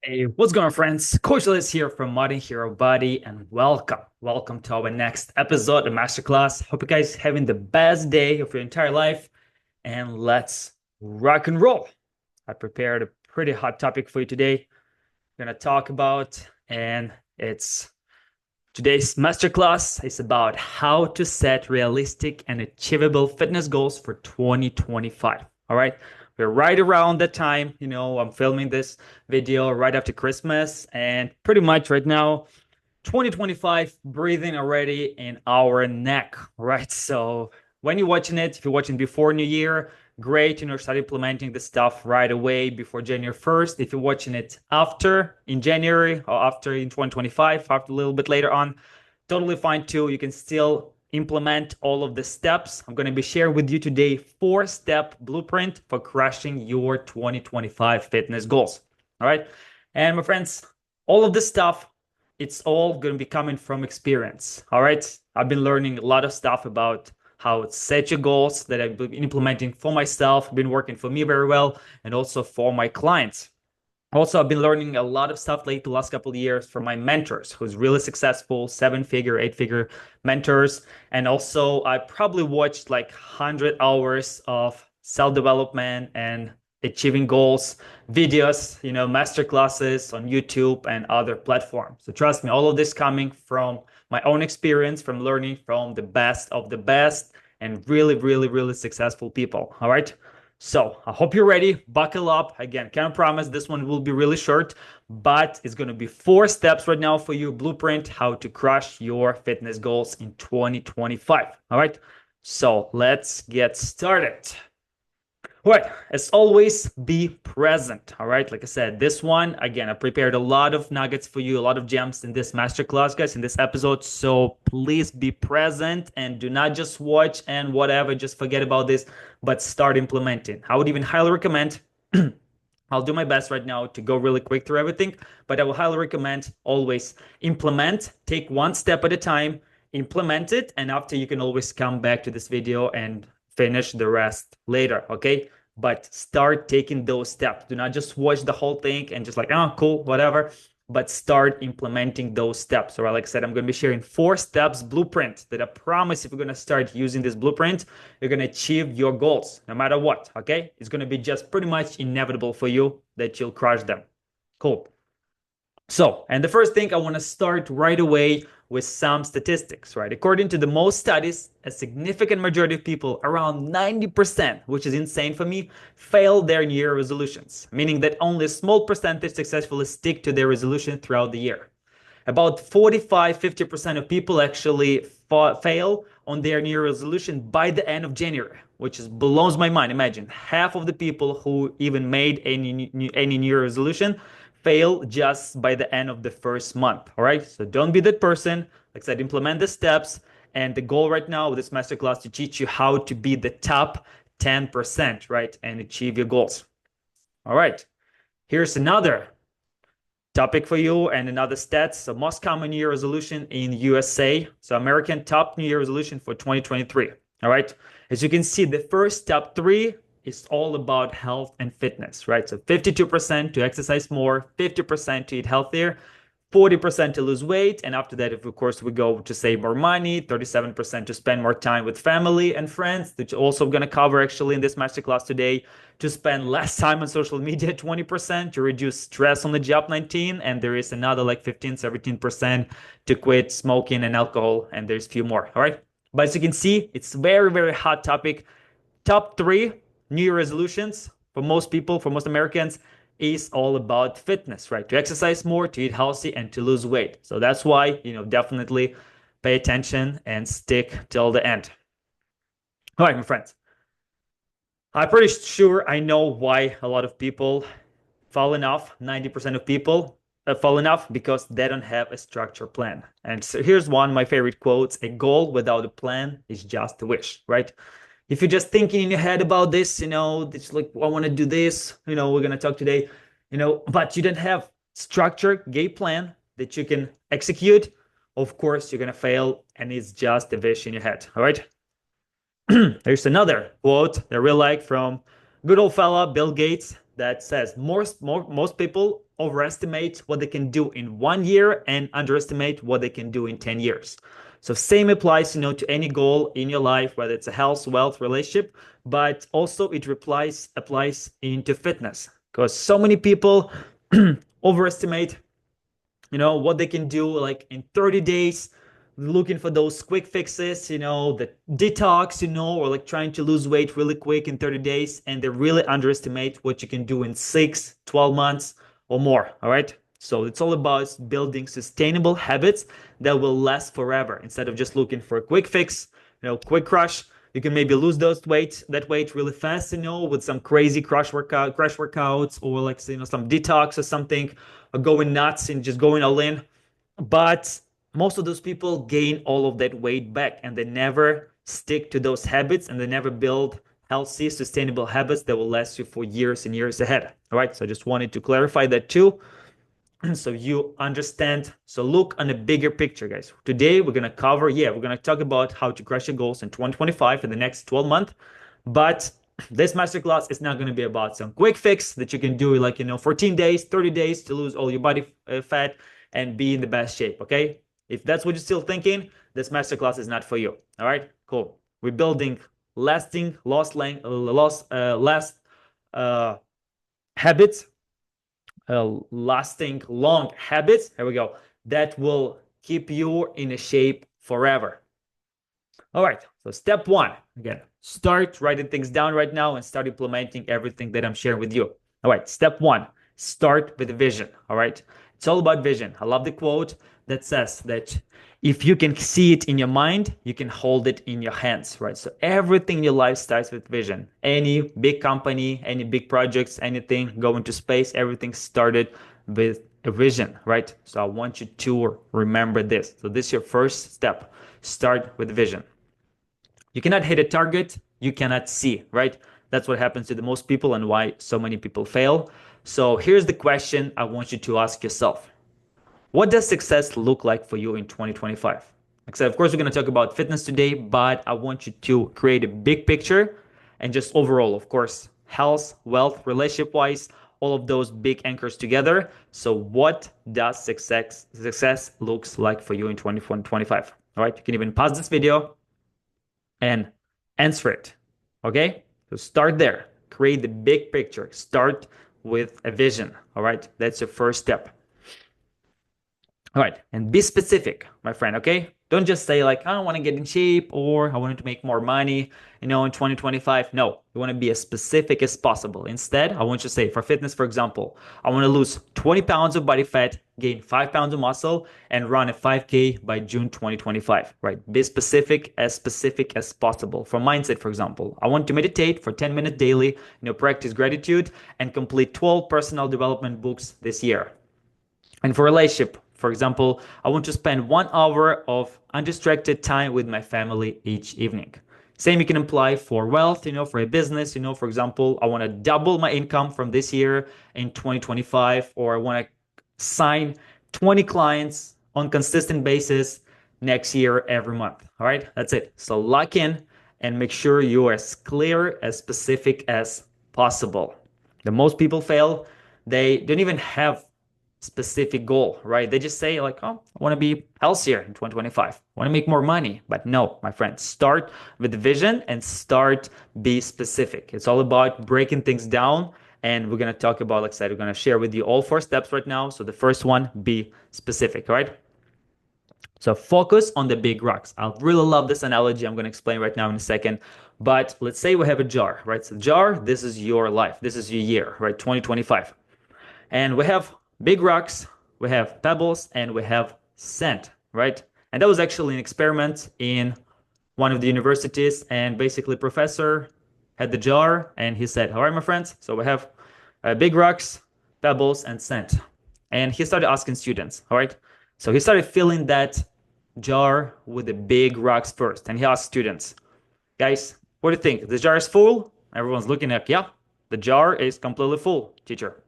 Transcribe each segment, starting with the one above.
Hey, what's going on, friends? Coach Liz here from Modern Hero Body, and welcome to our next episode of Masterclass. Hope you guys having the best day of your entire life, and let's rock and roll. I prepared a pretty hot topic for you today. We're gonna talk about, and it's today's masterclass is about how to set realistic and achievable fitness goals for 2025. All right. We're right around that time. I'm filming this video right after Christmas, and pretty much right now, 2025 breathing already in our neck, right? So when you're watching it, if you're watching before New Year, great, start implementing the stuff right away before January 1st. If you're watching it after in January or after in 2025, after a little bit later on, totally fine too. You can still implement all of the steps. I'm going to be sharing with you today 4-step blueprint for crushing your 2025 fitness goals. All right. And my friends, all of this stuff, it's all going to be coming from experience. All right. I've been learning a lot of stuff about how to set your goals that I've been implementing for myself, been working for me very well, and also for my clients. Also, I've been learning a lot of stuff lately, the last couple of years from my mentors, who's really successful, 7-figure, 8-figure mentors. And also, I probably watched like 100 hours of self-development and achieving goals videos, master classes on YouTube and other platforms. So trust me, all of this coming from my own experience, from learning from the best of the best and really, really, really successful people. All right. So I hope you're ready. Buckle up. Again, can't promise this one will be really short, but it's going to be 4 steps right now for you. Blueprint how to crush your fitness goals in 2025. All right. So let's get started. All right, as always, be present. All right, like I said, this one, again, I prepared a lot of nuggets for you, a lot of gems in this masterclass, guys, in this episode. So please be present and do not just watch and whatever, just forget about this, but start implementing. I would even highly recommend. I'll do my best right now to go really quick through everything, but I will highly recommend always implement, take one step at a time, implement it, and after you can always come back to this video and finish the rest later, okay? But start taking those steps. Do not just watch the whole thing and just like, oh, cool, whatever. But start implementing those steps. All right, like I said, I'm going to be sharing 4 steps blueprint that I promise if you're going to start using this blueprint, you're going to achieve your goals no matter what, okay? It's going to be just pretty much inevitable for you that you'll crush them. Cool. So, and the first thing I want to start right away with some statistics, right? According to the most studies, a significant majority of people, around 90%, which is insane for me, fail their New Year resolutions, meaning that only a small percentage successfully stick to their resolution throughout the year. About 45-50% of people actually fail on their New Year resolution by the end of January, which is blows my mind. Imagine half of the people who even made any New Year resolution fail just by the end of the first month. All right. So don't be that person. Like I said, implement the steps. And the goal right now with this masterclass to teach you how to be the top 10%, right? And achieve your goals. All right. Here's another topic for you and another stats. So most common New Year resolution in USA. So American top New Year resolution for 2023. All right. As you can see, the first top 3 is all about health and fitness, right? So 52% to exercise more, 50% to eat healthier, 40% to lose weight. And after that, of course, we go to save more money, 37% to spend more time with family and friends, which also going to cover actually in this masterclass today, to spend less time on social media, 20%, to reduce stress on the job, 19%, and there is another like 15-17% to quit smoking and alcohol, and there's a few more, all right? But as you can see, it's very, very hot topic. Top 3 New Year resolutions for most people, for most Americans, is all about fitness, right? To exercise more, to eat healthy, and to lose weight. So that's why, definitely pay attention and stick till the end. All right, my friends. I'm pretty sure I know why a lot of people falling off. 90% of people have fallen off because they don't have a structured plan. And so here's one of my favorite quotes: a goal without a plan is just a wish, right? If you're just thinking in your head about this, it's like, I want to do this, we're going to talk today, but you don't have structure, game plan that you can execute, of course, you're going to fail, and it's just a wish in your head. All right. There's another quote that I really like from good old fella Bill Gates. that says most people overestimate what they can do in 1 year and underestimate what they can do in 10 years. So same applies, to any goal in your life, whether it's a health, wealth, relationship, but also it applies into fitness, because so many people overestimate what they can do like in 30 days, looking for those quick fixes, the detox, or like trying to lose weight really quick in 30 days. And they really underestimate what you can do in 6, 12 months or more. All right. So it's all about building sustainable habits that will last forever, instead of just looking for a quick fix, quick crush. You can maybe lose that weight really fast, with some crazy crash workouts, or like, some detox or something, or going nuts and just going all in. But most of those people gain all of that weight back, and they never stick to those habits, and they never build healthy, sustainable habits that will last you for years and years ahead. All right. So I just wanted to clarify that too, so you understand. So look on a bigger picture, guys. Today we're gonna talk about how to crush your goals in 2025 in the next 12 months. But this masterclass is not gonna be about some quick fix that you can do like 14 days, 30 days to lose all your body fat and be in the best shape. Okay, if that's what you're still thinking, this masterclass is not for you. All right, cool. We're building lasting habits, lasting long habits. Here we go. That will keep you in a shape forever. All right. So step one, again, start writing things down right now and start implementing everything that I'm sharing with you. All right. Step one, start with vision. All right. It's all about vision. I love the quote that says that if you can see it in your mind, you can hold it in your hands, right? So everything in your life starts with vision. Any big company, any big projects, anything going to space, everything started with a vision, right? So I want you to remember this. So this is your first step. Start with vision. You cannot hit a target you cannot see, right? That's what happens to the most people and why so many people fail. So here's the question I want you to ask yourself. What does success look like for you in 2025? Like I said, of course, we're going to talk about fitness today, but I want you to create a big picture and just overall, of course, health, wealth, relationship-wise, all of those big anchors together. So what does success looks like for you in 2025? All right, you can even pause this video and answer it. Okay, so start there. Create the big picture. Start with a vision. All right, that's your first step. All right, and be specific, my friend, okay? Don't just say like, I want to get in shape or I wanted to make more money, in 2025. No, you want to be as specific as possible. Instead, I want you to say for fitness, for example, I want to lose 20 pounds of body fat, gain 5 pounds of muscle, and run a 5K by June 2025, right? Be specific as possible. For mindset, for example, I want to meditate for 10 minutes daily, practice gratitude and complete 12 personal development books this year. And for relationship, for example, I want to spend 1 hour of undistracted time with my family each evening. Same you can apply for wealth, for a business, for example, I want to double my income from this year in 2025, or I want to sign 20 clients on consistent basis next year every month. All right, that's it. So lock in and make sure you are as clear, as specific as possible. The most people fail. They don't even have specific goal, right? They just say like, oh, I want to be healthier in 2025. I want to make more money. But no, my friend, start with the vision and be specific. It's all about breaking things down. And we're going to talk about, like I said, we're going to share with you all 4 steps right now. So the first one, be specific, right? So focus on the big rocks. I really love this analogy. I'm going to explain right now in a second. But let's say we have a jar, right? So jar, this is your life. This is your year, right? 2025. And we have big rocks, we have pebbles, and we have sand, right? And that was actually an experiment in one of the universities. And basically, professor had the jar, and he said, all right, my friends, so we have big rocks, pebbles, and sand. And he started asking students, all right? So he started filling that jar with the big rocks first. And he asked students, guys, what do you think? The jar is full? Everyone's looking at, yeah, the jar is completely full, teacher.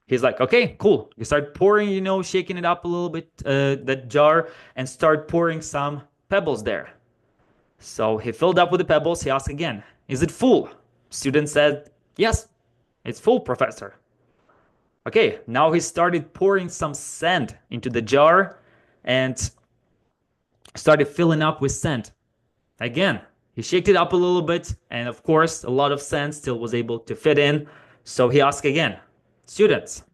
He's like, okay, cool. You start pouring, shaking it up a little bit, that jar, and start pouring some pebbles there. So he filled up with the pebbles. He asked again, is it full? Student said, yes, It's full, professor. Okay, now he started pouring some sand into the jar and started filling up with sand. Again, he shaked it up a little bit, and of course, a lot of sand still was able to fit in. So he asked again, students,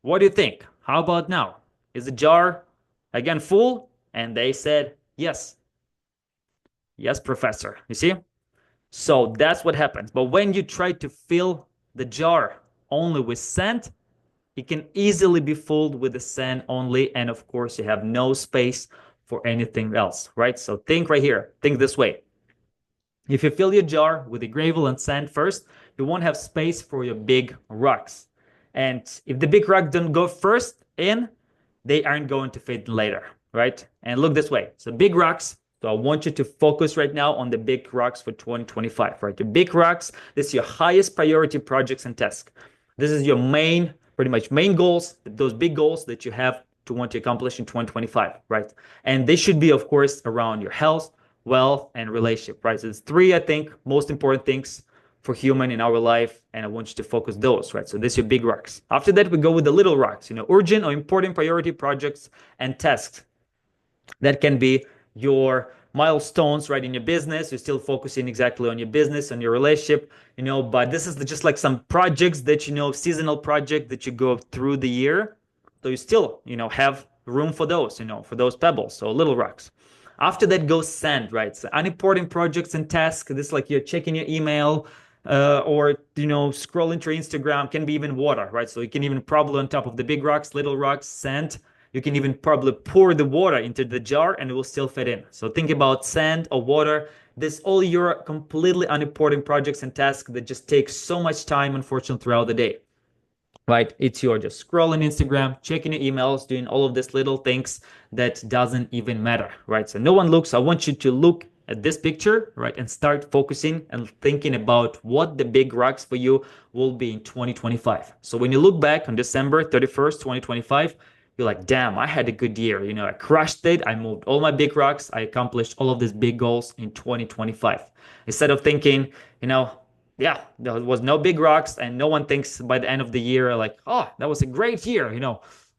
what do you think? How about now? Is the jar again full? And they said, yes. Yes, professor. You see? So that's what happens. But when you try to fill the jar only with sand, it can easily be filled with the sand only. And of course, you have no space for anything else, right? So think right here. Think this way. If you fill your jar with the gravel and sand first, you won't have space for your big rocks. And if the big rock don't go first in, they aren't going to fit later, right? And look this way. So big rocks. So I want you to focus right now on the big rocks for 2025, right? Your big rocks, this is your highest priority projects and tasks. This is your main, pretty much main goals, those big goals that you have to want to accomplish in 2025, right? And they should be, of course, around your health, wealth, and relationship, right? So it's three, I think, most important things for human in our life, and I want you to focus those, right? So this is your big rocks. After that, we go with the little rocks, urgent or important priority projects and tasks. That can be your milestones, right, in your business. You're still focusing exactly on your business and your relationship, but this is just like some projects that, seasonal project that you go through the year. So you still, have room for those, for those pebbles, so little rocks. After that goes sand, right? So unimportant projects and tasks. This is like you're checking your email, or scrolling through Instagram. Can be even water, right? So you can even probably on top of the big rocks, little rocks, sand. You can even probably pour the water into the jar and it will still fit in. So think about sand or water. This all your completely unimportant projects and tasks that just take so much time, unfortunately, throughout the day. Right? It's your just scrolling Instagram, checking your emails, doing all of these little things that doesn't even matter, right? So no one looks. I want you to look at this picture, right, and start focusing and thinking about what the big rocks for you will be in 2025. So when you look back on December 31st, 2025, you're like, damn, I had a good year. I crushed it. I moved all my big rocks. I accomplished all of these big goals in 2025. Instead of thinking, yeah, there was no big rocks, and no one thinks by the end of the year, like, oh, that was a great year.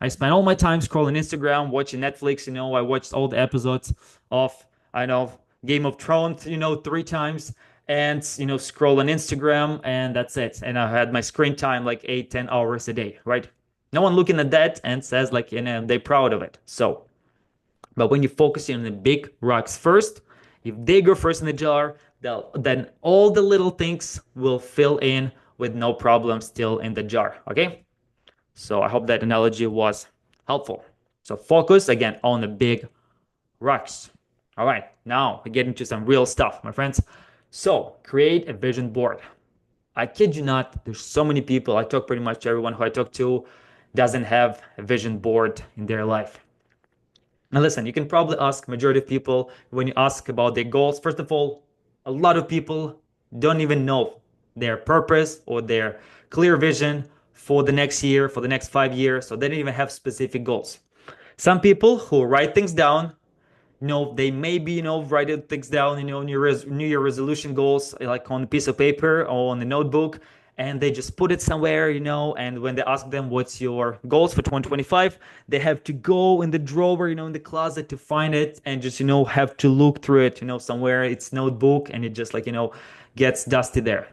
I spent all my time scrolling Instagram, watching Netflix. I watched all the episodes of, I know, Game of Thrones, 3 times, and, scrolling Instagram, and that's it. And I had my screen time like 8-10 hours a day, right? No one looking at that and says like, they're proud of it. So, but when you focus on the big rocks first, if they go first in the jar, then all the little things will fill in with no problem still in the jar. Okay. So I hope that analogy was helpful. So focus again on the big rocks. All right. Now we get into some real stuff, my friends. So create a vision board. I kid you not, there's so many people. I talk pretty much everyone who I talk to doesn't have a vision board in their life. Now listen, you can probably ask majority of people when you ask about their goals. First of all, a lot of people don't even know their purpose or their clear vision for the next year, for the next 5 years. So they don't even have specific goals. Some people who write things down, they maybe, write things down, New Year resolution goals, like on a piece of paper or on a notebook, and they just put it somewhere, and when they ask them, what's your goals for 2025, they have to go in the drawer, in the closet to find it and just, have to look through it, somewhere it's notebook and it just like, gets dusty there.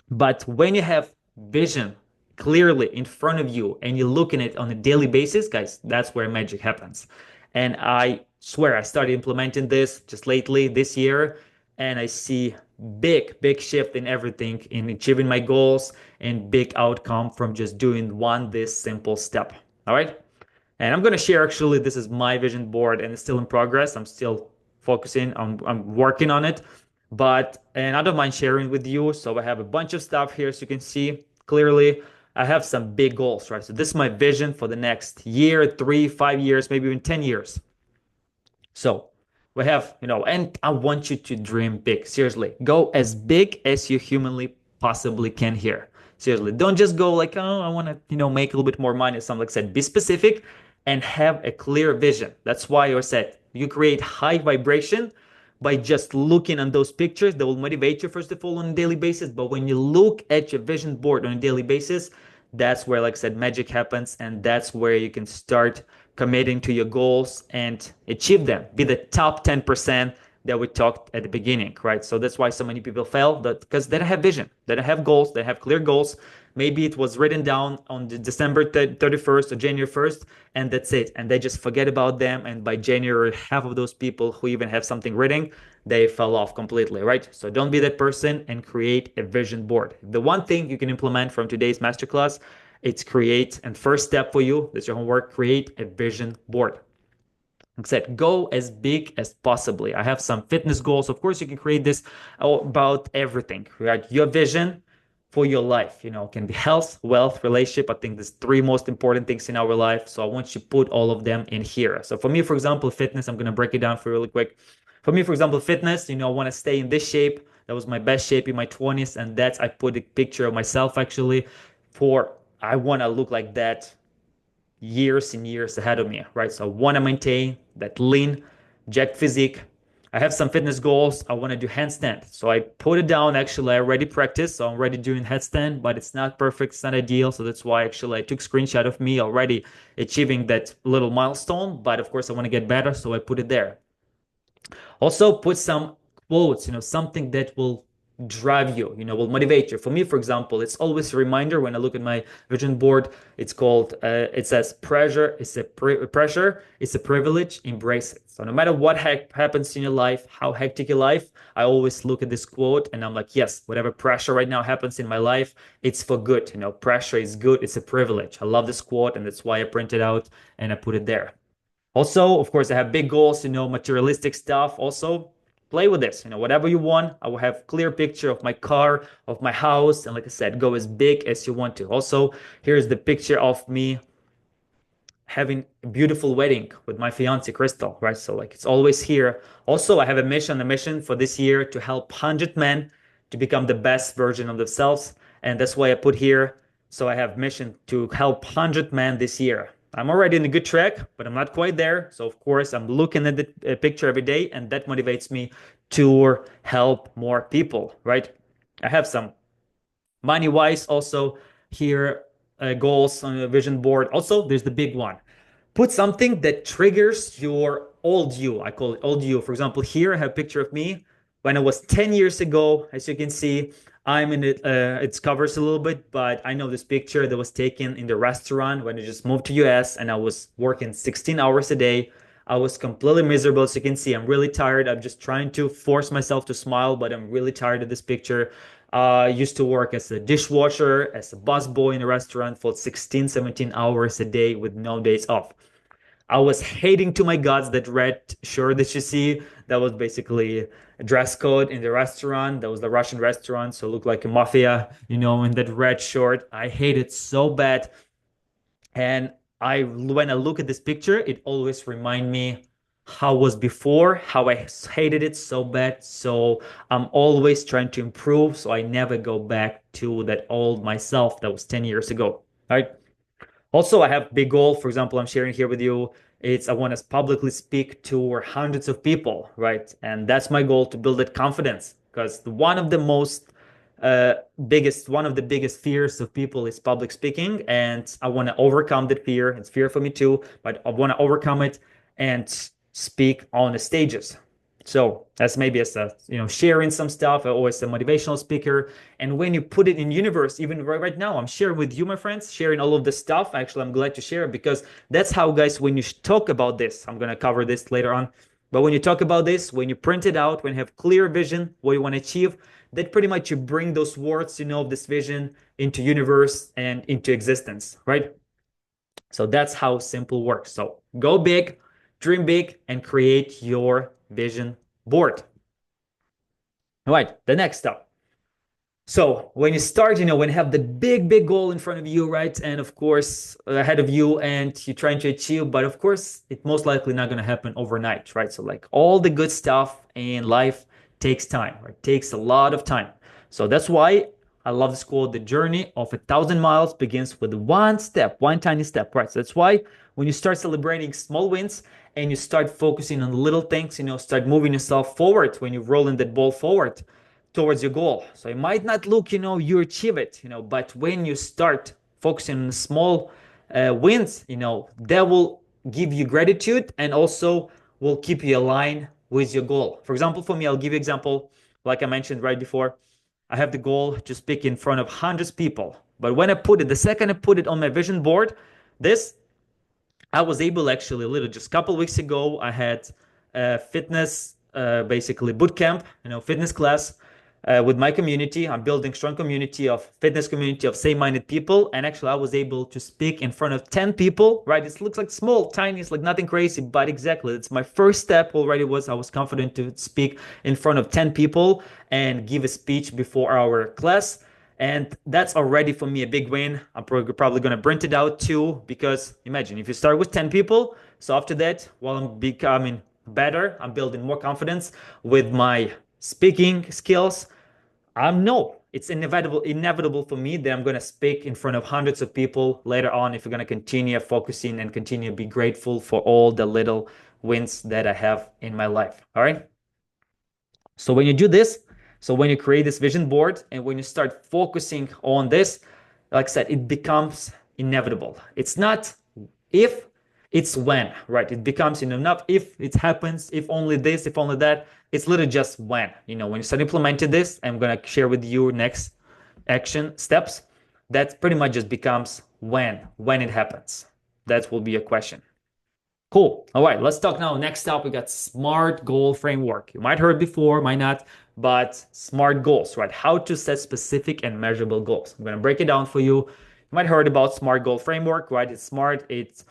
But when you have vision clearly in front of you and you're looking at it on a daily basis, guys, that's where magic happens. And I swear I started implementing this just lately this year, and I see big shift in everything, in achieving my goals, and big outcome from just doing this simple step. All right. And I'm going to share, actually, this is my vision board and it's still in progress. I'm still focusing, I'm working on it, and I don't mind sharing with you. So I have a bunch of stuff here. So you can see clearly I have some big goals, right? So this is my vision for the next year, 3, 5 years, maybe even 10 years. So we have, and I want you to dream big. Seriously, go as big as you humanly possibly can here. Seriously, don't just go like, oh, I want to, make a little bit more money. Something like I said, be specific and have a clear vision. That's why I said you create high vibration by just looking on those pictures. That will motivate you, first of all, on a daily basis. But when you look at your vision board on a daily basis, that's where, like I said, magic happens. And that's where you can start committing to your goals and achieve them. Be the top 10% that we talked at the beginning, right? So that's why so many people fail, that because they don't have vision, they don't have goals, they have clear goals. Maybe it was written down on December 31st or January 1st, and that's it. And they just forget about them. And by January, half of those people who even have something written, they fell off completely, right? So don't be that person and create a vision board. The one thing you can implement from today's masterclass, it's create, and first step for you, that's your homework, create a vision board. Like I said, go as big as possibly. I have some fitness goals. Of course, you can create this about everything, right? Your vision for your life, can be health, wealth, relationship. I think there's three most important things in our life. So I want you to put all of them in here. So for me, for example, fitness, I'm going to break it down for you really quick. For me, for example, fitness, I want to stay in this shape. That was my best shape in my 20s. And I put a picture of myself actually I want to look like that years and years ahead of me, right? So I want to maintain that lean, jacked physique. I have some fitness goals. I want to do handstand. So I put it down. Actually, I already practiced. So I'm already doing headstand, but it's not perfect. It's not ideal. So that's why actually I took screenshot of me already achieving that little milestone. But of course, I want to get better. So I put it there. Also put some quotes, something that will drive you, will motivate you. For me, for example, it's always a reminder when I look at my vision board. It says pressure is pressure is a privilege, embrace it. So no matter what happens in your life, how hectic your life, I always look at this quote and I'm like, yes, whatever pressure right now happens in my life, it's for good. Pressure is good. It's a privilege. I love this quote, and that's why I print it out and I put it there. Also, of course, I have big goals, materialistic stuff. Also, play with this, whatever you want. I will have clear picture of my car, of my house, and like I said, go as big as you want to. Also, here's the picture of me having a beautiful wedding with my fiance Crystal, right? So like it's always here. Also, I have a mission for this year to help 100 men to become the best version of themselves, and that's why I put here. So I have mission to help 100 men this year. I'm already in a good track, but I'm not quite there. So of course, I'm looking at the picture every day, and that motivates me to help more people, right? I have some money-wise also here goals on a vision board. Also, there's the big one. Put something that triggers your old you. I call it old you. For example, here I have a picture of me when I was 10 years ago. As you can see, I'm in it. It covers a little bit, but I know this picture that was taken in the restaurant when I just moved to US and I was working 16 hours a day. I was completely miserable. As you can see, I'm really tired. I'm just trying to force myself to smile, but I'm really tired of this picture. I used to work as a dishwasher, as a busboy in a restaurant for 16, 17 hours a day with no days off. I was hating to my guts that red shirt that you see. That was basically a dress code in the restaurant. That was the Russian restaurant, so it looked like a mafia, in that red shirt. I hate it so bad. And when I look at this picture, it always reminds me how it was before, how I hated it so bad. So I'm always trying to improve, so I never go back to that old myself that was 10 years ago. Right? Also, I have big goal. For example, I'm sharing here with you. I want to publicly speak to hundreds of people, right? And that's my goal, to build that confidence, because one of the biggest fears of people is public speaking, and I want to overcome that fear. It's fear for me too, but I want to overcome it and speak on the stages. So that's maybe as sharing some stuff, or as a motivational speaker. And when you put it in universe, even right now, I'm sharing with you, my friends, sharing all of this stuff. Actually, I'm glad to share, because that's how, guys, when you talk about this, I'm going to cover this later on. But when you talk about this, when you print it out, when you have clear vision, what you want to achieve, that pretty much you bring those words, of this vision into universe and into existence, right? So that's how simple works. So go big, dream big, and create your vision board. All right, the next step. So when you start, when you have the big goal in front of you, right? And of course, ahead of you, and you're trying to achieve, but of course, it's most likely not going to happen overnight, right? So like all the good stuff in life takes time, right? It takes a lot of time. So that's why I love this quote. The journey of 1,000 miles begins with one step, one tiny step, right? So that's why when you start celebrating small wins and you start focusing on little things, start moving yourself forward when you're rolling that ball forward towards your goal. So it might not look, you achieve it, but when you start focusing on small wins, that will give you gratitude and also will keep you aligned with your goal. For example, for me, I'll give you an example. Like I mentioned right before, I have the goal to speak in front of hundreds of people. But when I put it, the second I put it on my vision board, this I was able actually, just a couple of weeks ago, I had a fitness, basically boot camp, fitness class with my community. I'm building strong community of fitness community of same-minded people. And actually I was able to speak in front of 10 people, right? It looks like small, tiny, it's like nothing crazy, but exactly. It's my first step already I was confident to speak in front of 10 people and give a speech before our class. And that's already for me a big win. I'm probably going to print it out too, because imagine if you start with 10 people. So after that, while I'm becoming better, I'm building more confidence with my speaking skills. It's inevitable for me that I'm going to speak in front of hundreds of people later on if you're going to continue focusing and continue to be grateful for all the little wins that I have in my life. All right. So when you do this, so when you create this vision board and when you start focusing on this, like I said, it becomes inevitable. It's not if, it's when, right? It becomes enough if it happens, if only this, if only that. It's literally just when. When you start implementing this, I'm going to share with you next action steps. That pretty much just becomes when it happens. That will be a question. Cool. All right, let's talk now. Next up, we got SMART goal framework. You might heard before, might not, but SMART goals, right? How to set specific and measurable goals. I'm going to break it down for you. You might heard about SMART goal framework, right? It's SMART. It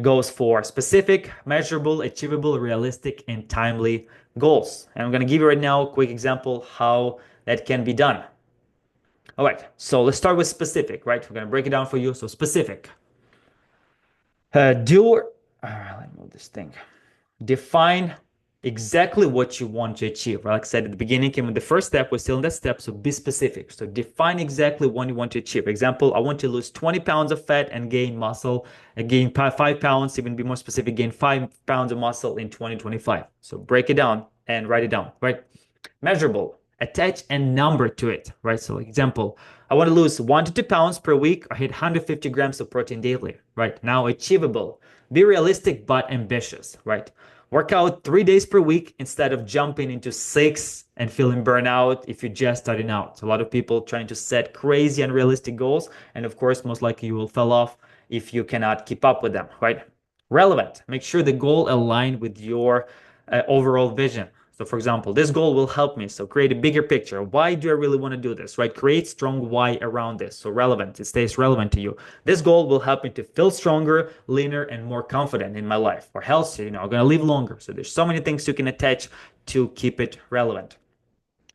goes for specific, measurable, achievable, realistic, and timely goals. And I'm going to give you right now a quick example how that can be done. All right, so let's start with specific, right? We're going to break it down for you. So specific. Let me move this thing. Define exactly what you want to achieve. Like I said at the beginning, came with the first step. We're still in that step. So be specific. So define exactly what you want to achieve. Example, I want to lose 20 pounds of fat and gain muscle, and gain 5 pounds, even be more specific, gain 5 pounds of muscle in 2025. So break it down and write it down, right? Measurable. Attach a number to it, right? So example, I want to lose 1 to 2 pounds per week. I hit 150 grams of protein daily, right? Now achievable. Be realistic but ambitious, right? Work out 3 days per week instead of jumping into 6 and feeling burnout if you're just starting out. So a lot of people trying to set crazy unrealistic goals. And of course, most likely you will fall off if you cannot keep up with them, right? Relevant. Make sure the goal aligns with your overall vision. So for example, this goal will help me. So create a bigger picture. Why do I really want to do this, right? Create strong why around this. So relevant, it stays relevant to you. This goal will help me to feel stronger, leaner, and more confident in my life, or healthier. I'm going to live longer. So there's so many things you can attach to keep it relevant.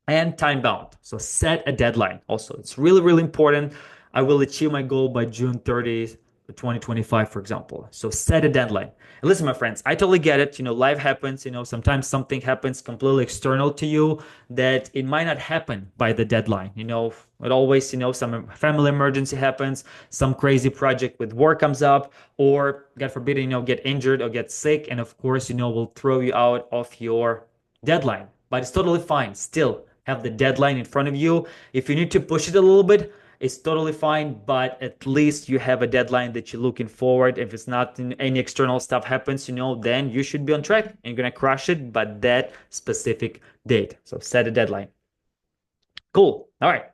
And time bound. So set a deadline. Also, it's really, really important. I will achieve my goal by June 30th, 2025, for example. So set a deadline. And listen, my friends, I totally get it. Life happens. Sometimes something happens completely external to you that it might not happen by the deadline. It always, some family emergency happens, some crazy project with work comes up, or God forbid, get injured or get sick. And of course, will throw you out of your deadline. But it's totally fine. Still have the deadline in front of you. If you need to push it a little bit, it's totally fine, but at least you have a deadline that you're looking forward. If it's not any external stuff happens, then you should be on track and you're going to crush it, but that specific date. So set a deadline. Cool. All right.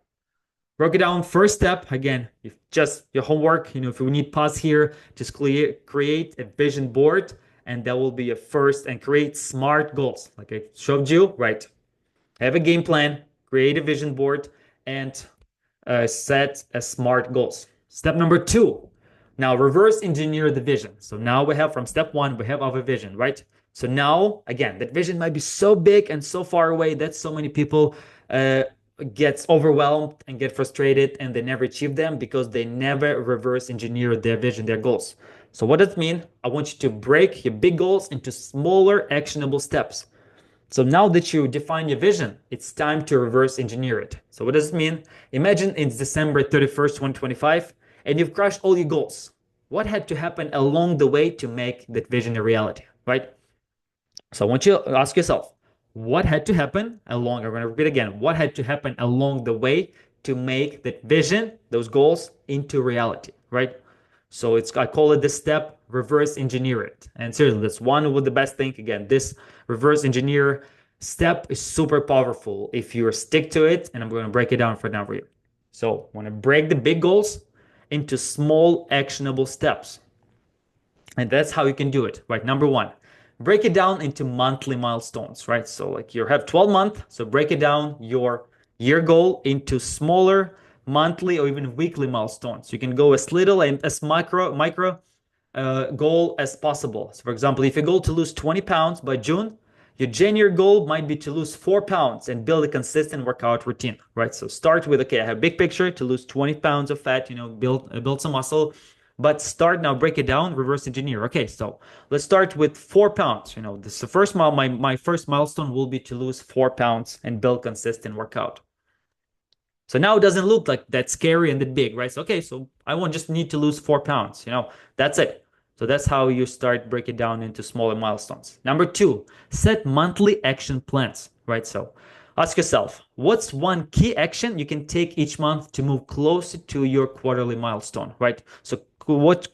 Broke it down. First step, again, if just your homework, if you need pause here, just create a vision board, and that will be a first, and create SMART goals. Like I showed you, right? Have a game plan, create a vision board, and set a SMART goals. Step number 2, now reverse engineer the vision. So now we have from step 1, we have our vision, right? So now, again, that vision might be so big and so far away that so many people gets overwhelmed and get frustrated and they never achieve them because they never reverse engineer their vision, their goals. So what does it mean? I want you to break your big goals into smaller actionable steps. So now that you define your vision, it's time to reverse engineer it. So what does it mean? Imagine it's December 31st, 2025, and you've crushed all your goals. What had to happen along the way to make that vision a reality, right? So I want you to ask yourself, what had to happen along, I'm going to repeat again, what had to happen along the way to make that vision, those goals into reality, right? So I call it the step, reverse engineer it. And seriously, that's one of the best thing. Again, this reverse engineer step is super powerful if you stick to it. And I'm going to break it down for now for you. So I want to break the big goals into small actionable steps. And that's how you can do it, right? Number one, break it down into monthly milestones, right? So like you have 12 months, so break it down your year goal into smaller monthly or even weekly milestones. You can go as little and as micro goal as possible. So for example, if you goal to lose 20 pounds by June, your January goal might be to lose 4 pounds and build a consistent workout routine, right? So start with, okay, I have a big picture to lose 20 pounds of fat, build some muscle, but start now, break it down, reverse engineer. Okay, so let's start with 4 pounds. This is the first my first milestone will be to lose 4 pounds and build consistent workout. So now it doesn't look like that scary and that big, right? So, okay, so I won't just need to lose 4 pounds, that's it. So that's how you start break it down into smaller milestones. Number two, set monthly action plans, right? So ask yourself, what's one key action you can take each month to move closer to your quarterly milestone, right? So what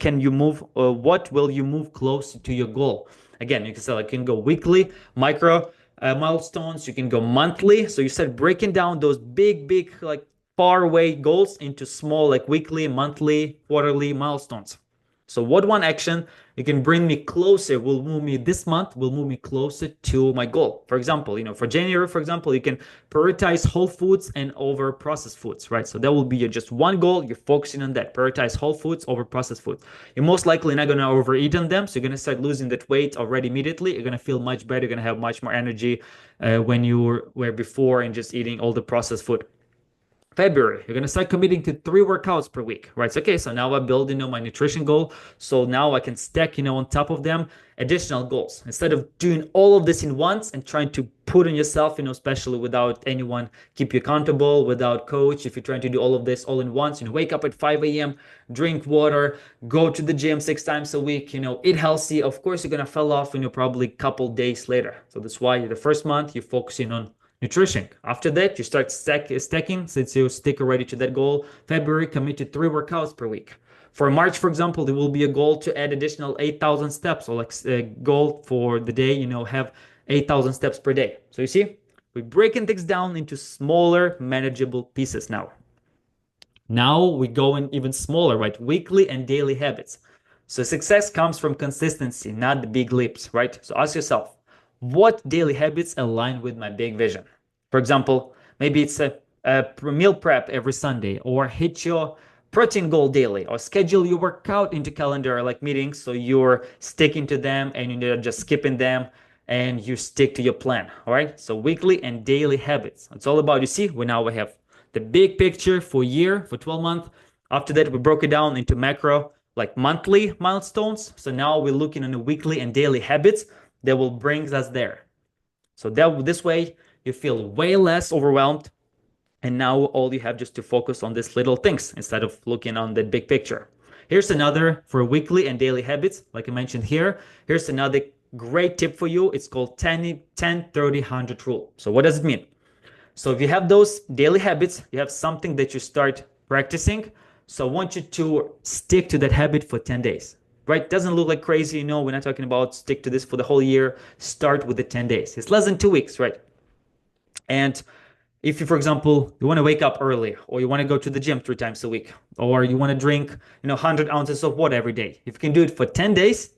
will you move closer to your goal? Again, you can say like you can go weekly, micro milestones, you can go monthly. So you start breaking down those big, like far away goals into small, like weekly, monthly, quarterly milestones. So what one action you can bring me closer will move me this month, will move me closer to my goal. For example, for January, for example, you can prioritize whole foods and over processed foods, right? So that will be just one goal. You're focusing on that. Prioritize whole foods over processed foods. You're most likely not going to overeat on them. So you're going to start losing that weight already immediately. You're going to feel much better. You're going to have much more energy when you were before and just eating all the processed food. February, you're going to start committing to 3 workouts per week, right? So, okay, so now I build, my nutrition goal. So now I can stack, on top of them additional goals. Instead of doing all of this in once and trying to put on yourself, especially without anyone keep you accountable, without coach, if you're trying to do all of this all in once, wake up at 5 a.m., drink water, go to the gym 6 times a week, eat healthy. Of course, you're going to fall off, probably a couple days later. So that's why the first month you're focusing on nutrition. After that, you start stacking since you stick already to that goal. February, commit to 3 workouts per week. For March, for example, there will be a goal to add additional 8,000 steps, or like a goal for the day, have 8,000 steps per day. So you see, we're breaking things down into smaller, manageable pieces now. Now we go in even smaller, right? Weekly and daily habits. So success comes from consistency, not the big leaps, right? So ask yourself, what daily habits align with my big vision? For example, maybe it's a meal prep every Sunday, or hit your protein goal daily, or schedule your workout into calendar like meetings so you're sticking to them and you're just skipping them and you stick to your plan. All right. So weekly and daily habits. It's all about, you see, we have the big picture for year, for 12 months. After that, we broke it down into macro, like monthly milestones. So now we're looking at the weekly and daily habits that will bring us there. So this way you feel way less overwhelmed. And now all you have just to focus on these little things instead of looking on the big picture. Here's another for weekly and daily habits. Like I mentioned here, here's another great tip for you. It's called 10, 30, 100 rule. So what does it mean? So if you have those daily habits, you have something that you start practicing. So I want you to stick to that habit for 10 days. Right? Doesn't look like crazy. We're not talking about stick to this for the whole year. Start with the 10 days. It's less than 2 weeks, right? And if you, for example, you want to wake up early, or you want to go to the gym 3 times a week, or you want to drink, 100 ounces of water every day, if you can do it for 10 days,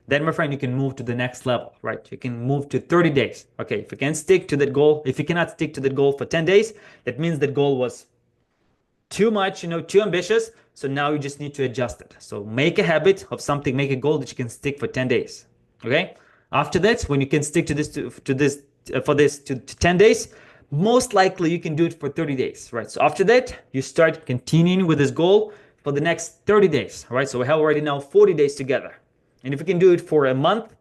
then my friend, you can move to the next level, right? You can move to 30 days. Okay. If you can stick to that goal, if you cannot stick to that goal for 10 days, that means that goal was too much, too ambitious. So now you just need to adjust it. So make a habit of something, make a goal that you can stick for 10 days. Okay. After that, when you can stick to this, to 10 days, most likely you can do it for 30 days, right? So after that, you start continuing with this goal for the next 30 days, right? So we have already now 40 days together. And if you can do it for a month,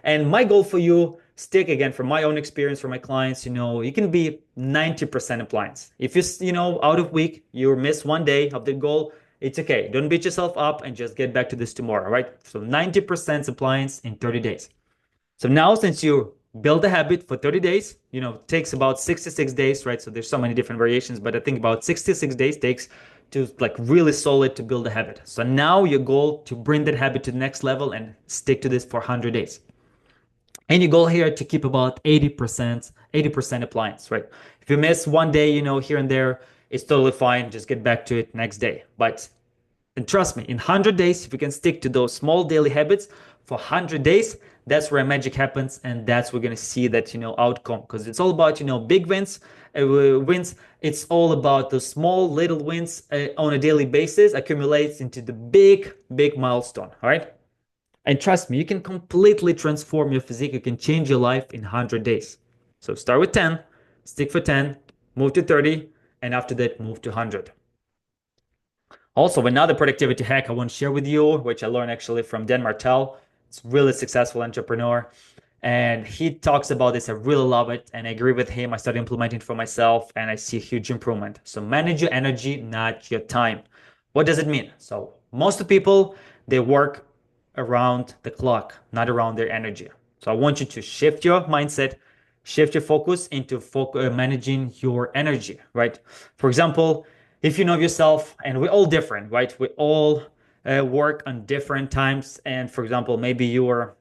and my goal for you, stick again from my own experience for my clients, you can be 90% appliance. If out of week, you miss one day of the goal, it's okay. Don't beat yourself up and just get back to this tomorrow, right? So 90% appliance in 30 days. So now since you build a habit for 30 days, it takes about 66 days, right? So there's so many different variations, but I think about 66 days takes to like really solid to build a habit. So now your goal to bring that habit to the next level and stick to this for 100 days. And your goal here to keep about 80% appliance, right? If you miss one day, here and there, it's totally fine. Just get back to it next day. But and trust me, in 100 days, if you can stick to those small daily habits for 100 days, that's where magic happens. And that's where we're going to see that, outcome. Because it's all about, big wins. It's all about the small little wins on a daily basis accumulates into the big, big milestone. All right. And trust me, you can completely transform your physique. You can change your life in 100 days. So start with 10, stick for 10, move to 30, and after that, move to 100. Also, another productivity hack I want to share with you, which I learned actually from Dan Martell. It's a really successful entrepreneur. And he talks about this. I really love it. And I agree with him. I started implementing it for myself and I see a huge improvement. So manage your energy, not your time. What does it mean? So most of the people, they work around the clock, not around their energy. So I want you to shift your mindset, shift your focus into managing your energy, right? For example, if you know yourself, and we're all different, right? We all work on different times. And for example, maybe you're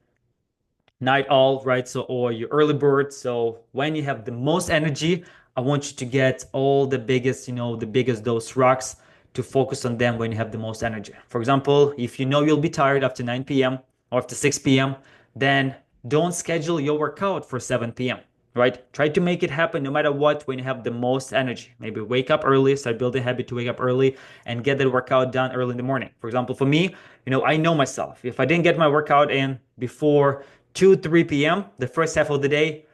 night owl, right? So, or you early bird. So when you have the most energy, I want you to get all the biggest, those rocks to focus on them when you have the most energy. For example, if you know you'll be tired after 9 p.m. or after 6 p.m., then don't schedule your workout for 7 p.m., right? Try to make it happen no matter what when you have the most energy. Maybe wake up early, start building a habit to wake up early and get that workout done early in the morning. For example, for me, I know myself. If I didn't get my workout in before 2, 3 p.m., the first half of the day,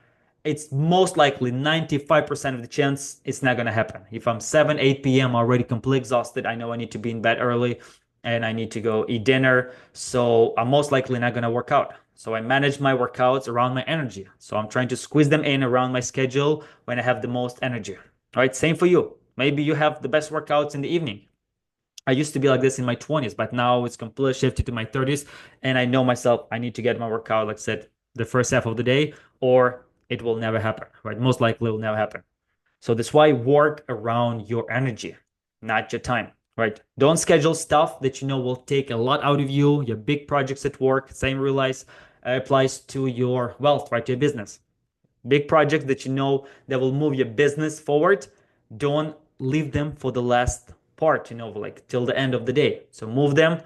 it's most likely 95% of the chance it's not going to happen. If I'm 7, 8 p.m. already completely exhausted, I know I need to be in bed early and I need to go eat dinner. So I'm most likely not going to work out. So I manage my workouts around my energy. So I'm trying to squeeze them in around my schedule when I have the most energy. All right, same for you. Maybe you have the best workouts in the evening. I used to be like this in my 20s, but now it's completely shifted to my 30s. And I know myself, I need to get my workout, like I said, the first half of the day, or it will never happen, right? Most likely it will never happen. So that's why work around your energy, not your time, right? Don't schedule stuff that will take a lot out of you, your big projects at work. Same applies to your wealth, right? To your business. Big projects that that will move your business forward. Don't leave them for the last part, like till the end of the day. So move them,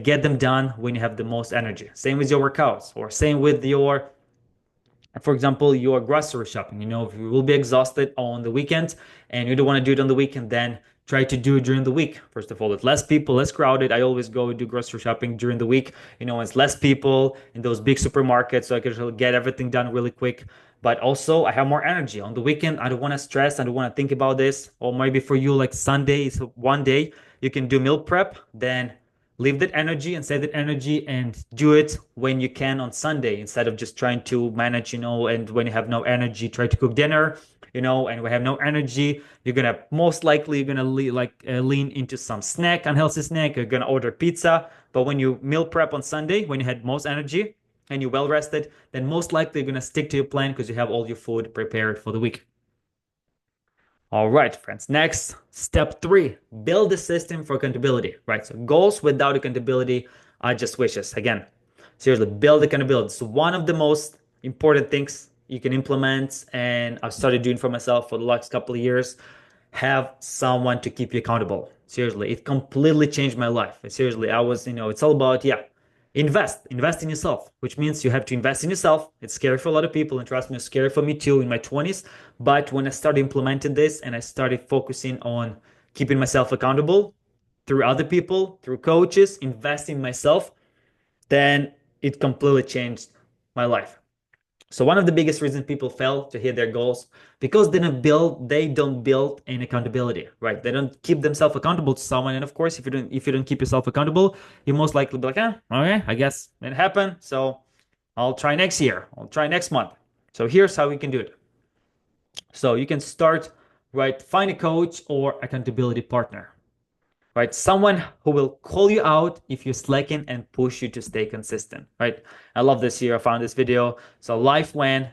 get them done when you have the most energy. Same with your workouts, or same with your, for example, your grocery shopping. If you will be exhausted on the weekend and you don't want to do it on the weekend, then try to do it during the week. First of all, with less people, less crowded. I always go do grocery shopping during the week. It's less people in those big supermarkets, so I can get everything done really quick. But also, I have more energy on the weekend. I don't want to stress. I don't want to think about this. Or maybe for you, like Sunday is one day you can do meal prep. Then leave that energy and save that energy and do it when you can on Sunday instead of just trying to manage, and when you have no energy, try to cook dinner, and we have no energy, you're gonna most likely lean into some unhealthy snack. You're gonna order pizza. But when you meal prep on Sunday, when you had most energy and you're well rested, then most likely you're gonna stick to your plan because you have all your food prepared for the week. All right, friends. Next, step 3, build a system for accountability, right? So goals without accountability are just wishes. Again, seriously, build accountability. It's one of the most important things you can implement, and I've started doing for myself for the last couple of years. Have someone to keep you accountable. Seriously, it completely changed my life. Seriously, it's all about, invest in yourself, which means you have to invest in yourself. It's scary for a lot of people, and trust me, it's scary for me too in my 20s. But when I started implementing this and I started focusing on keeping myself accountable through other people, through coaches, investing in myself, then it completely changed my life. So one of the biggest reasons people fail to hit their goals because they don't build an accountability, right? They don't keep themselves accountable to someone. And of course, if you don't keep yourself accountable, you most likely be like, okay, I guess it happened. So I'll try next year. I'll try next month. So here's how we can do it. So you can start, right? Find a coach or accountability partner, right? Someone who will call you out if you're slacking and push you to stay consistent, right? I love this here. I found this video. So life when,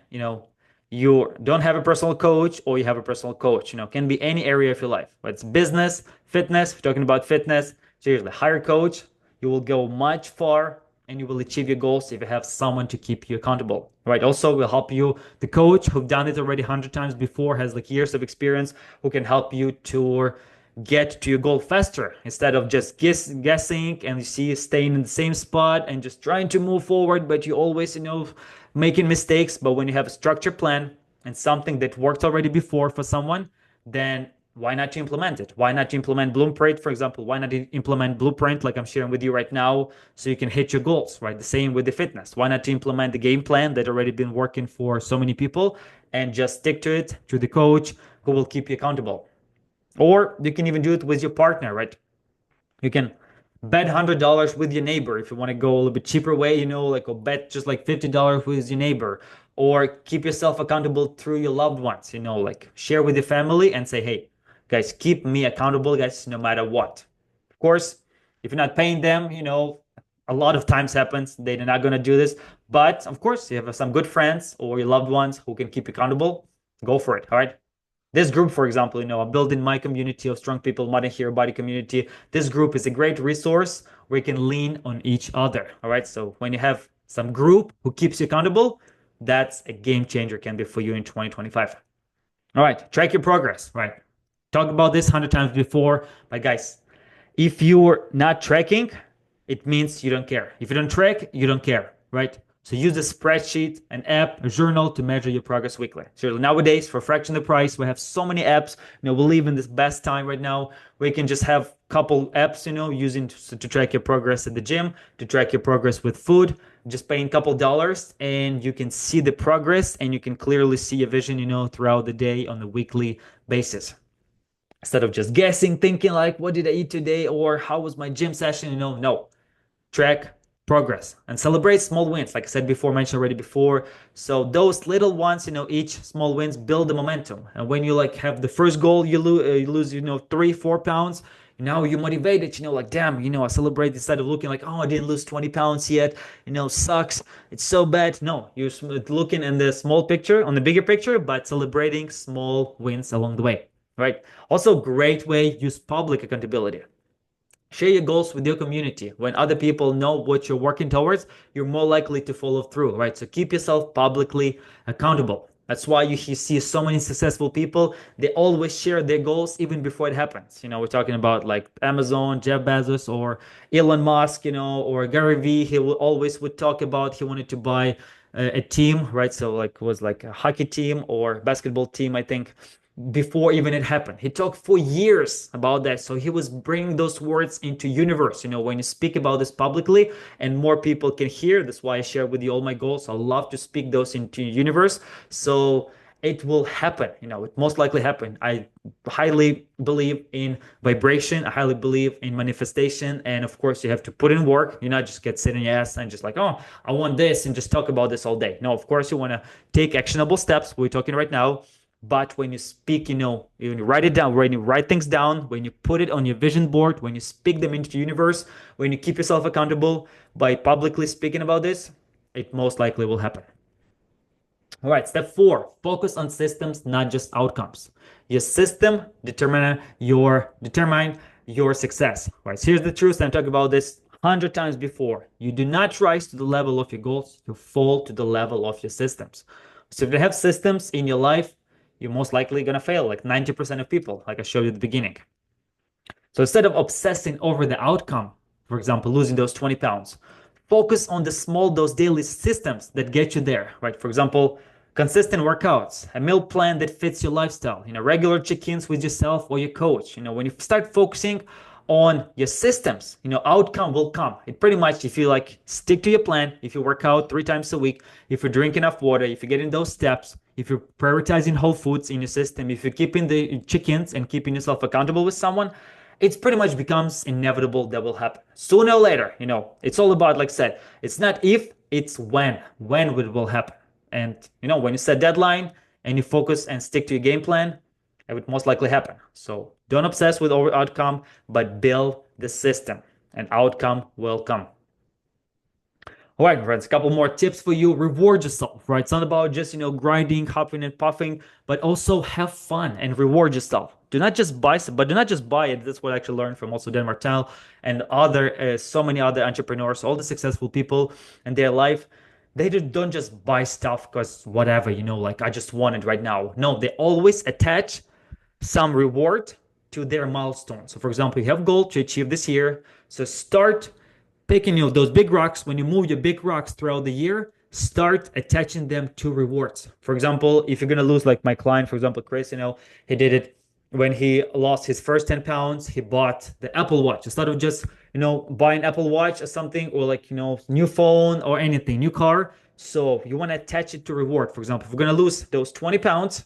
you don't have a personal coach or you have a personal coach, can be any area of your life, right? It's business, fitness. We're talking about fitness. Seriously, hire a coach. You will go much far and you will achieve your goals if you have someone to keep you accountable, right? Also, will help you, the coach who've done it already 100 times before, has like years of experience, who can help you to get to your goal faster instead of just guessing and you see staying in the same spot and just trying to move forward, but you always, making mistakes. But when you have a structured plan and something that worked already before for someone, then why not to implement it? Why not to implement blueprint, for example? Why not implement blueprint like I'm sharing with you right now so you can hit your goals, right? The same with the fitness. Why not to implement the game plan that already been working for so many people and just stick to it, to the coach who will keep you accountable? Or you can even do it with your partner, right? You can bet $100 with your neighbor if you want to go a little bit cheaper way, like a bet just like $50 with your neighbor, or keep yourself accountable through your loved ones, like share with your family and say, hey, guys, keep me accountable, guys, no matter what. Of course, if you're not paying them, a lot of times happens, they're not going to do this. But of course, you have some good friends or your loved ones who can keep you accountable, go for it. All right. This group, for example, I'm building my community of strong people, Modern Hero Body community. This group is a great resource where you can lean on each other. All right. So when you have some group who keeps you accountable, that's a game changer, can be for you in 2025. All right. Track your progress. Right. Talked about this 100 times before, but guys, if you're not tracking, it means you don't care. If you don't track, you don't care, right? So use a spreadsheet, an app, a journal to measure your progress weekly. So nowadays, for a fraction of the price, we have so many apps. We live in this best time right now where you can just have a couple apps, using to track your progress at the gym, to track your progress with food, just paying a couple dollars, and you can see the progress and you can clearly see your vision, throughout the day on a weekly basis. Instead of just guessing, thinking like, what did I eat today? Or how was my gym session? No. Track progress and celebrate small wins. Like I said before, mentioned already before. So those little ones, each small wins build the momentum. And when you like have the first goal, you lose 3-4 pounds. Now you're motivated, like, damn, I celebrate instead of looking like, oh, I didn't lose 20 pounds yet, sucks, it's so bad. No, you're looking in the small picture, on the bigger picture, but celebrating small wins along the way, right? Also, great way, use public accountability. Share your goals with your community. When other people know what you're working towards, you're more likely to follow through, right? So keep yourself publicly accountable. That's why you see so many successful people. They always share their goals even before it happens. We're talking about like Amazon, Jeff Bezos, or Elon Musk, or Gary Vee. He always would talk about he wanted to buy a team, right? So like it was like a hockey team or basketball team, I think, before even it happened. He talked for years about that. So he was bringing those words into universe. When you speak about this publicly and more people can hear, that's why I share with you all my goals. I love to speak those into universe. So it will happen. It most likely happen. I highly believe in vibration. I highly believe in manifestation. And of course, you have to put in work. You not just get sit in your ass and just like, oh, I want this and just talk about this all day. No, of course, you want to take actionable steps. We're talking right now. But when you speak, you write it down, when you write things down, when you put it on your vision board, when you speak them into the universe, when you keep yourself accountable by publicly speaking about this, it most likely will happen. All right, step 4, focus on systems, not just outcomes. Your system determine your success. Right, so here's the truth, and I talked about this 100 times before. You do not rise to the level of your goals, you fall to the level of your systems. So if you have systems in your life, you're most likely going to fail, like 90% of people, like I showed you at the beginning. So instead of obsessing over the outcome, for example, losing those 20 pounds, focus on those daily systems that get you there, right? For example, consistent workouts, a meal plan that fits your lifestyle, regular check-ins with yourself or your coach. When you start focusing on your systems, outcome will come. It pretty much, if you like stick to your plan, if you work out 3 times a week, if you drink enough water, if you get in those steps, if you're prioritizing whole foods in your system, if you're keeping the chickens and keeping yourself accountable with someone, it pretty much becomes inevitable that will happen sooner or later. It's all about, like I said, it's not if, it's when it will happen. And when you set deadline and you focus and stick to your game plan, it would most likely happen. So don't obsess with outcome, but build the system and outcome will come. All right, friends, a couple more tips for you. Reward yourself, right? It's not about just, grinding, hopping and puffing, but also have fun and reward yourself. Do not just buy it, but do not just buy it. That's what I actually learned from also Dan Martel and so many other entrepreneurs, all the successful people in their life. They don't just buy stuff because whatever, like I just want it right now. No, they always attach some reward to their milestone. So for example, you have a goal to achieve this year. So start picking those big rocks. When you move your big rocks throughout the year, start attaching them to rewards. For example, if you're gonna lose, like my client, for example, Chris, he did it when he lost his first 10 pounds. He bought the Apple Watch instead of just buying Apple Watch or something, or like new phone or anything, new car. So you want to attach it to reward. For example, if we're gonna lose those 20 pounds,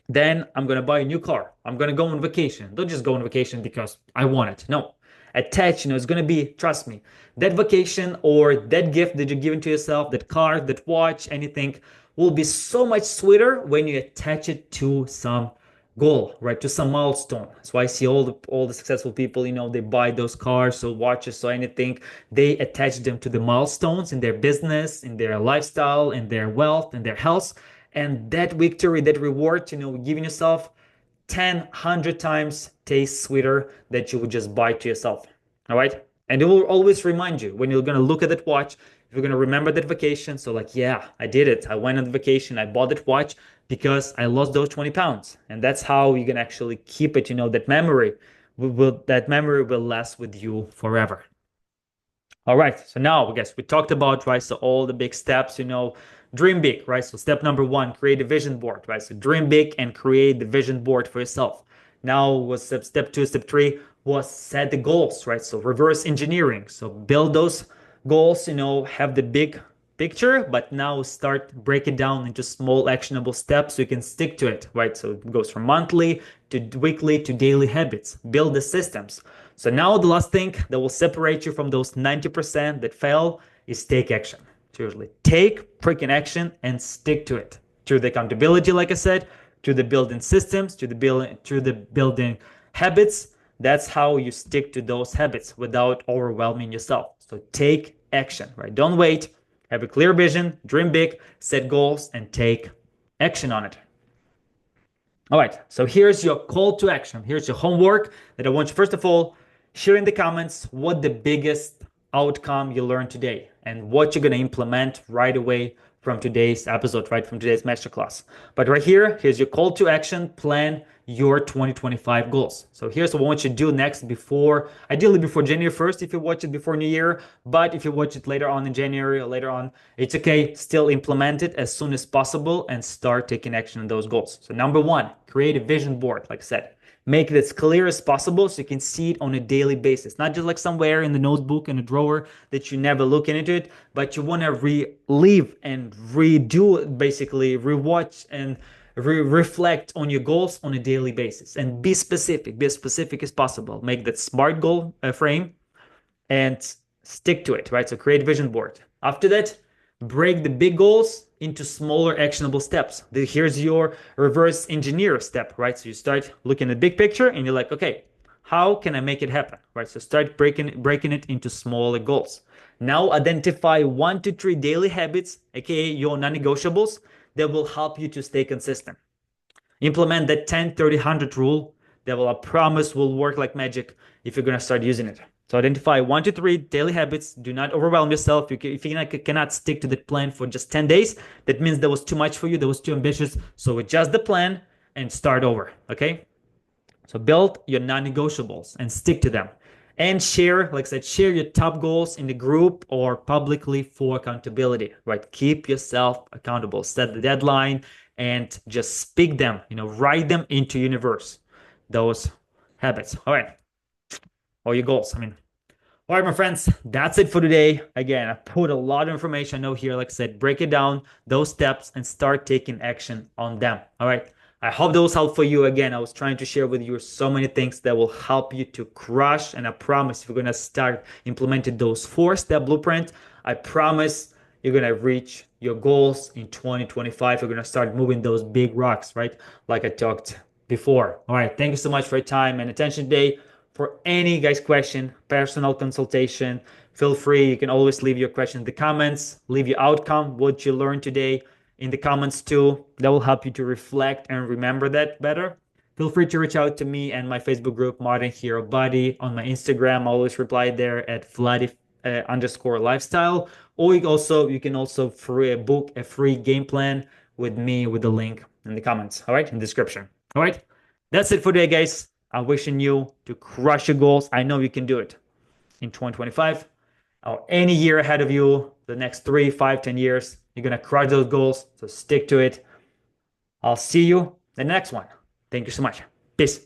then I'm gonna buy a new car. I'm gonna go on vacation. Don't just go on vacation because I want it. No, attach. It's gonna be, trust me, that vacation or that gift that you're giving to yourself, that car, that watch, anything, will be so much sweeter when you attach it to some goal, right? To some milestone. That's why I see all the successful people. They buy those cars or watches or anything. They attach them to the milestones in their business, in their lifestyle, in their wealth, in their health. And that victory, that reward, giving yourself 10, 100 times tastes sweeter that you would just buy to yourself. All right. And it will always remind you when you're going to look at that watch, you're going to remember that vacation. So like, yeah, I did it. I went on the vacation. I bought that watch because I lost those 20 pounds. And that's how you can actually keep it. That memory will last with you forever. All right, so now I guess we talked about, right, so all the big steps, dream big, right? So step number one, create a vision board, right? So dream big and create the vision board for yourself. Now was step two, step three was set the goals, right? So reverse engineering. So build those goals, have the big picture, but now start break it down into small actionable steps so you can stick to it, right? So it goes from monthly to weekly to daily habits. Build the systems. So now the last thing that will separate you from those 90% that fail is take action. Seriously, take freaking action and stick to it. Through the accountability, like I said, to the building systems, to the building habits. That's how you stick to those habits without overwhelming yourself. So take action, right? Don't wait. Have a clear vision, dream big, set goals, and take action on it. All right, so here's your call to action. Here's your homework that I want you, first of all, share in the comments what the biggest outcome you learned today and what you're going to implement right away from today's episode, right from today's masterclass. But right here, here's your call to action. Plan your 2025 goals. So here's what I want you to do next ideally before January 1st if you watch it before New Year, but if you watch it later on in January or later on, it's okay. Still implement it as soon as possible and start taking action on those goals. So number one, create a vision board, like I said. Make it as clear as possible so you can see it on a daily basis. Not just like somewhere in the notebook in a drawer that you never look into it, but you want to relive and redo, basically rewatch and reflect on your goals on a daily basis. And be specific as possible. Make that SMART goal frame and stick to it, right? So create a vision board. After that, break the big goals into smaller actionable steps. Here's your reverse engineer step, right? So you start looking at the big picture and you're like, okay, how can I make it happen, right? So start breaking it into smaller goals. Now identify 1 to 3 daily habits, aka your non-negotiables, that will help you to stay consistent. Implement that 10, 30, 100 rule that I promise will work like magic if you're going to start using it. So identify 1 to 3 daily habits. Do not overwhelm yourself. If you cannot stick to the plan for just 10 days, that means that was too much for you. That was too ambitious. So adjust the plan and start over. Okay. So build your non-negotiables and stick to them. And share, like I said, share your top goals in the group or publicly for accountability, right? Keep yourself accountable. Set the deadline and just speak them, write them into universe, those habits. All right. Or your goals. All right, my friends, that's it for today. Again, I put a lot of information I know here. Like I said, break it down, those steps, and start taking action on them. All right. I hope those help for you. Again, I was trying to share with you so many things that will help you to crush. And I promise if you're going to start implementing those 4-step blueprint, I promise you're gonna reach your goals in 2025. You're gonna start moving those big rocks, right? Like I talked before. All right, thank you so much for your time and attention today. For any guys question, personal consultation, feel free. You can always leave your question in the comments, leave your outcome, what you learned today in the comments too. That will help you to reflect and remember that better. Feel free to reach out to me and my Facebook group, Modern Hero Body. On my Instagram, I always reply there at Vladi _lifestyle. Or you can also book a free game plan with me with the link in the comments. All right, in the description. All right, that's it for today, guys. I'm wishing you to crush your goals. I know you can do it in 2025 or any year ahead of you, the next 3, 5, 10 years. You're gonna crush those goals. So stick to it. I'll see you in the next one. Thank you so much. Peace.